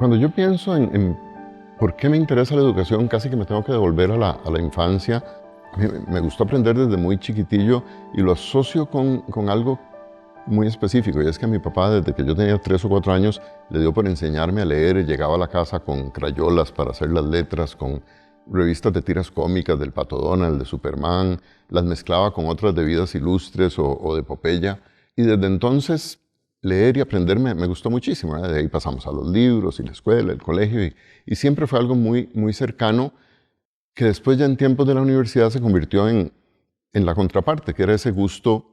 Cuando yo pienso en por qué me interesa la educación, casi que me tengo que devolver a la infancia. A mí me gustó aprender desde muy chiquitillo y lo asocio con algo muy específico, y es que a mi papá, desde que yo tenía 3 o 4 años, le dio por enseñarme a leer. Y llegaba a la casa con crayolas para hacer las letras, con revistas de tiras cómicas del Pato Donald, de Superman, las mezclaba con otras de Vidas Ilustres o de Popeye, y desde entonces leer y aprender me gustó muchísimo, ¿verdad? De ahí pasamos a los libros y la escuela, el colegio, y siempre fue algo muy, muy cercano, que después ya en tiempos de la universidad se convirtió en la contraparte, que era ese gusto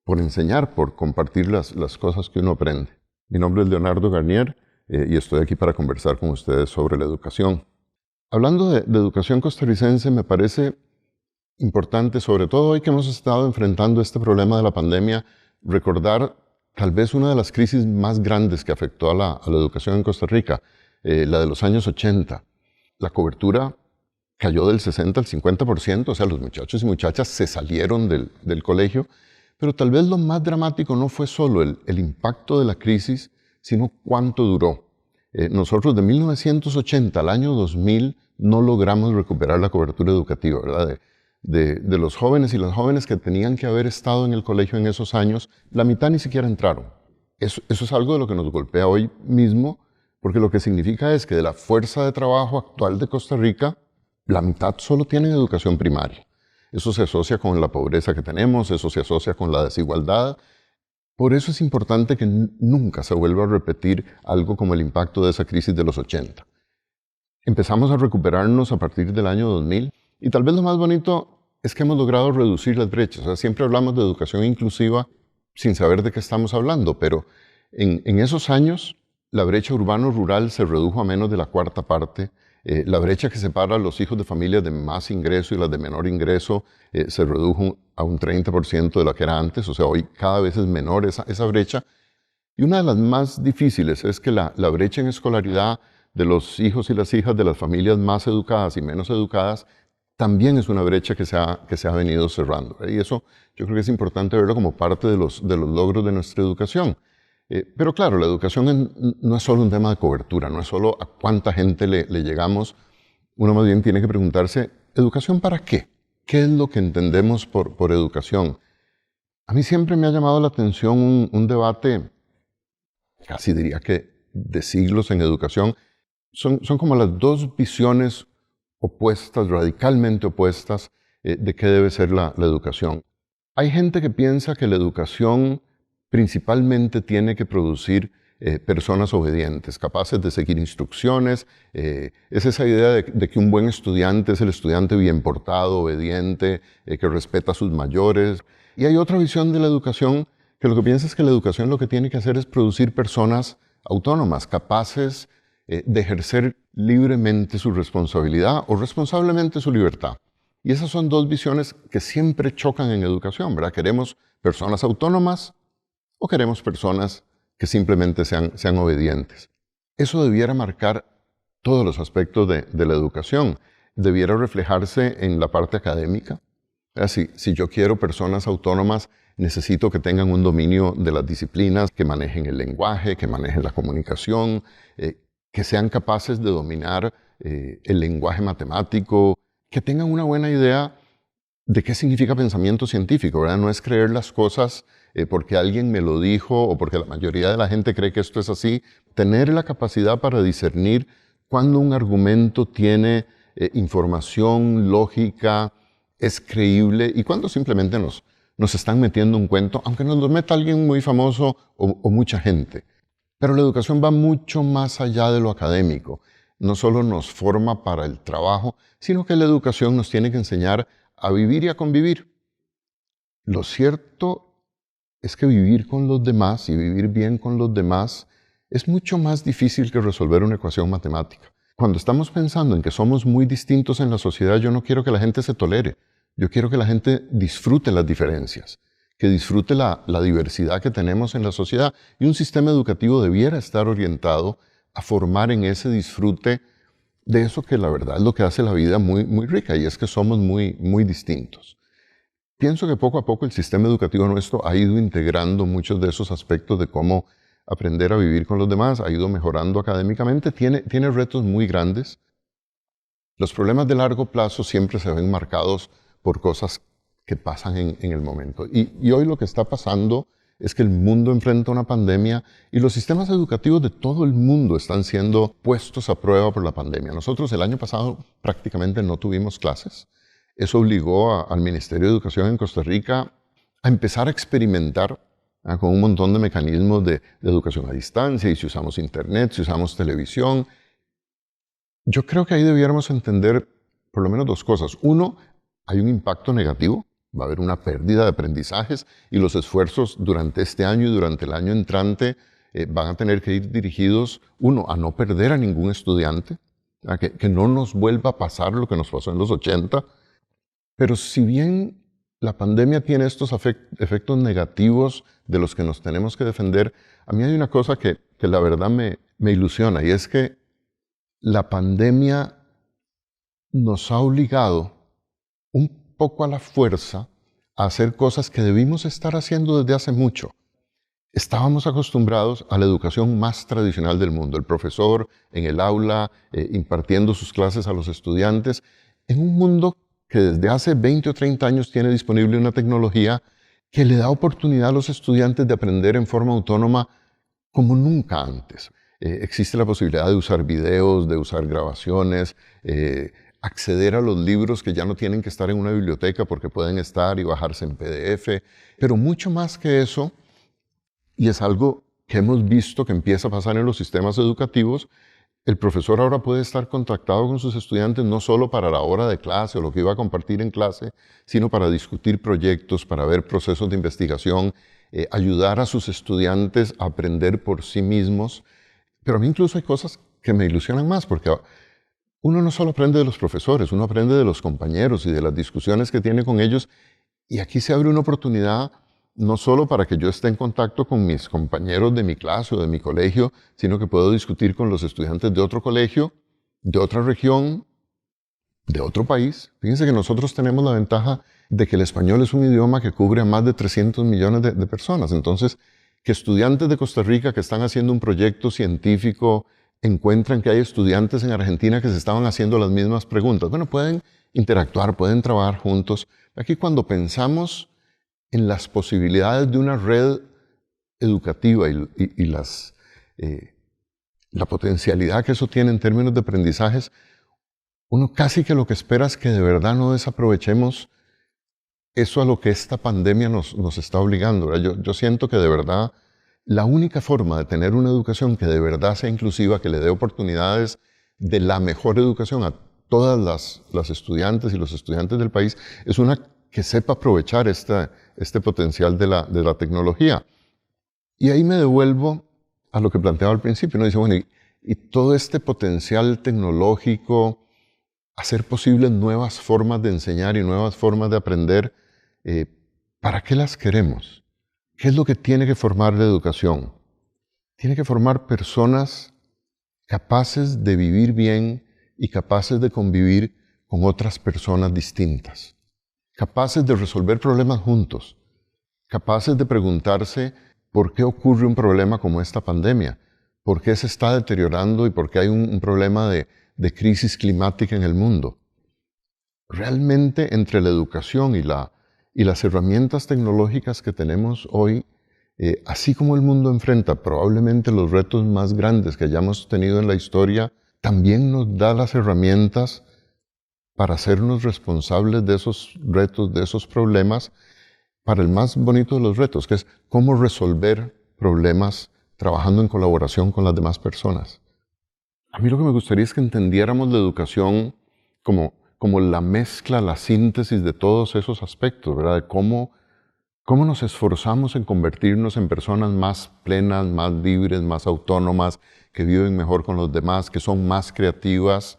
por enseñar, por compartir las cosas que uno aprende. Mi nombre es Leonardo Garnier y estoy aquí para conversar con ustedes sobre la educación. Hablando de educación costarricense, me parece importante, sobre todo hoy que hemos estado enfrentando este problema de la pandemia, recordar tal vez una de las crisis más grandes que afectó a la educación en Costa Rica, la de los años 80. La cobertura cayó del 60 al 50%, o sea, los muchachos y muchachas se salieron del colegio, pero tal vez lo más dramático no fue solo el impacto de la crisis, sino cuánto duró. Nosotros de 1980 al año 2000 no logramos recuperar la cobertura educativa, ¿verdad? De los jóvenes y las jóvenes que tenían que haber estado en el colegio en esos años, la mitad ni siquiera entraron. Eso es algo de lo que nos golpea hoy mismo, porque lo que significa es que de la fuerza de trabajo actual de Costa Rica, la mitad solo tienen educación primaria. Eso se asocia con la pobreza que tenemos, eso se asocia con la desigualdad. Por eso es importante que nunca se vuelva a repetir algo como el impacto de esa crisis de los 80. Empezamos a recuperarnos a partir del año 2000 y tal vez lo más bonito es que hemos logrado reducir las brechas. O sea, siempre hablamos de educación inclusiva sin saber de qué estamos hablando, pero en esos años la brecha urbano-rural se redujo a menos de la cuarta parte. La brecha que separa a los hijos de familias de más ingreso y las de menor ingreso se redujo a un 30% de lo que era antes. O sea, hoy cada vez es menor esa brecha. Y una de las más difíciles es que la brecha en escolaridad de los hijos y las hijas de las familias más educadas y menos educadas también es una brecha que se ha venido cerrando. Y eso yo creo que es importante verlo como parte de los logros de nuestra educación. Pero claro, la educación no es solo un tema de cobertura, no es solo a cuánta gente le llegamos. Uno más bien tiene que preguntarse, ¿educación para qué? ¿Qué es lo que entendemos por educación? A mí siempre me ha llamado la atención un debate, casi diría que de siglos en educación. Son como las dos visiones opuestas, radicalmente opuestas, de qué debe ser la educación. Hay gente que piensa que la educación principalmente tiene que producir personas obedientes, capaces de seguir instrucciones. Es esa idea de que un buen estudiante es el estudiante bien portado, obediente, que respeta a sus mayores. Y hay otra visión de la educación que lo que piensa es que la educación lo que tiene que hacer es producir personas autónomas, capaces de ejercer libremente su responsabilidad o responsablemente su libertad. Y esas son dos visiones que siempre chocan en educación, ¿verdad? Queremos personas autónomas o queremos personas que simplemente sean obedientes. Eso debiera marcar todos los aspectos de la educación. Debiera reflejarse en la parte académica. Si yo quiero personas autónomas, necesito que tengan un dominio de las disciplinas, que manejen el lenguaje, que manejen la comunicación, que sean capaces de dominar el lenguaje matemático, que tengan una buena idea de qué significa pensamiento científico, ¿verdad? No es creer las cosas porque alguien me lo dijo o porque la mayoría de la gente cree que esto es así. Tener la capacidad para discernir cuando un argumento tiene información lógica, es creíble, y cuando simplemente nos están metiendo un cuento, aunque nos lo meta alguien muy famoso o mucha gente. Pero la educación va mucho más allá de lo académico. No solo nos forma para el trabajo, sino que la educación nos tiene que enseñar a vivir y a convivir. Lo cierto es que vivir con los demás y vivir bien con los demás es mucho más difícil que resolver una ecuación matemática. Cuando estamos pensando en que somos muy distintos en la sociedad, yo no quiero que la gente se tolere. Yo quiero que la gente disfrute las diferencias, que disfrute la diversidad que tenemos en la sociedad. Y un sistema educativo debiera estar orientado a formar en ese disfrute de eso que la verdad es lo que hace la vida muy, muy rica, y es que somos muy, muy distintos. Pienso que poco a poco el sistema educativo nuestro ha ido integrando muchos de esos aspectos de cómo aprender a vivir con los demás, ha ido mejorando académicamente, tiene retos muy grandes. Los problemas de largo plazo siempre se ven marcados por cosas que pasan en el momento. Y hoy lo que está pasando es que el mundo enfrenta una pandemia y los sistemas educativos de todo el mundo están siendo puestos a prueba por la pandemia. Nosotros el año pasado prácticamente no tuvimos clases. Eso obligó al Ministerio de Educación en Costa Rica a empezar a experimentar con un montón de mecanismos de educación a distancia, y si usamos internet, si usamos televisión. Yo creo que ahí debiéramos entender por lo menos dos cosas. Uno, hay un impacto negativo. Va a haber una pérdida de aprendizajes y los esfuerzos durante este año y durante el año entrante van a tener que ir dirigidos, uno, a no perder a ningún estudiante, a que no nos vuelva a pasar lo que nos pasó en los 80. Pero si bien la pandemia tiene estos efectos negativos de los que nos tenemos que defender, a mí hay una cosa que la verdad me ilusiona, y es que la pandemia nos ha obligado un poco a la fuerza a hacer cosas que debimos estar haciendo desde hace mucho. Estábamos acostumbrados a la educación más tradicional del mundo, el profesor en el aula impartiendo sus clases a los estudiantes, en un mundo que desde hace 20 o 30 años tiene disponible una tecnología que le da oportunidad a los estudiantes de aprender en forma autónoma como nunca antes. Existe la posibilidad de usar videos, de usar grabaciones, acceder a los libros que ya no tienen que estar en una biblioteca porque pueden estar y bajarse en PDF, pero mucho más que eso, y es algo que hemos visto que empieza a pasar en los sistemas educativos, el profesor ahora puede estar contactado con sus estudiantes no solo para la hora de clase o lo que iba a compartir en clase, sino para discutir proyectos, para ver procesos de investigación, ayudar a sus estudiantes a aprender por sí mismos. Pero a mí incluso hay cosas que me ilusionan más, porque uno no solo aprende de los profesores, uno aprende de los compañeros y de las discusiones que tiene con ellos. Y aquí se abre una oportunidad no solo para que yo esté en contacto con mis compañeros de mi clase o de mi colegio, sino que puedo discutir con los estudiantes de otro colegio, de otra región, de otro país. Fíjense que nosotros tenemos la ventaja de que el español es un idioma que cubre a más de 300 millones de personas. Entonces, que estudiantes de Costa Rica que están haciendo un proyecto científico encuentran que hay estudiantes en Argentina que se estaban haciendo las mismas preguntas. Bueno, pueden interactuar, pueden trabajar juntos. Aquí cuando pensamos en las posibilidades de una red educativa y la potencialidad que eso tiene en términos de aprendizajes, uno casi que lo que espera es que de verdad no desaprovechemos eso a lo que esta pandemia nos está obligando. Yo siento que de verdad la única forma de tener una educación que de verdad sea inclusiva, que le dé oportunidades de la mejor educación a todas las estudiantes y los estudiantes del país, es una que sepa aprovechar este potencial de la tecnología. Y ahí me devuelvo a lo que planteaba al principio. Uno dice, bueno, y todo este potencial tecnológico, hacer posibles nuevas formas de enseñar y nuevas formas de aprender, ¿para qué las queremos? ¿Qué es lo que tiene que formar la educación? Tiene que formar personas capaces de vivir bien y capaces de convivir con otras personas distintas, capaces de resolver problemas juntos, capaces de preguntarse por qué ocurre un problema como esta pandemia, por qué se está deteriorando y por qué hay un problema de crisis climática en el mundo. Realmente entre la educación y las herramientas tecnológicas que tenemos hoy, así como el mundo enfrenta probablemente los retos más grandes que hayamos tenido en la historia, también nos da las herramientas para hacernos responsables de esos retos, de esos problemas, para el más bonito de los retos, que es cómo resolver problemas trabajando en colaboración con las demás personas. A mí lo que me gustaría es que entendiéramos la educación como la mezcla, la síntesis de todos esos aspectos, ¿verdad? De cómo nos esforzamos en convertirnos en personas más plenas, más libres, más autónomas, que viven mejor con los demás, que son más creativas.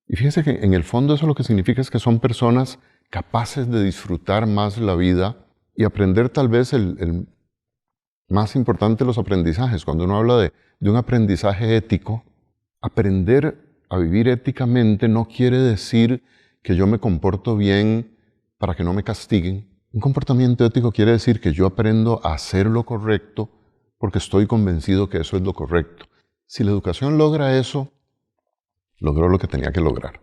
Y fíjense que en el fondo eso lo que significa es que son personas capaces de disfrutar más la vida y aprender tal vez el más importante de los aprendizajes. Cuando uno habla de un aprendizaje ético, aprender a vivir éticamente no quiere decir que yo me comporto bien para que no me castiguen. Un comportamiento ético quiere decir que yo aprendo a hacer lo correcto porque estoy convencido que eso es lo correcto. Si la educación logra eso, logró lo que tenía que lograr.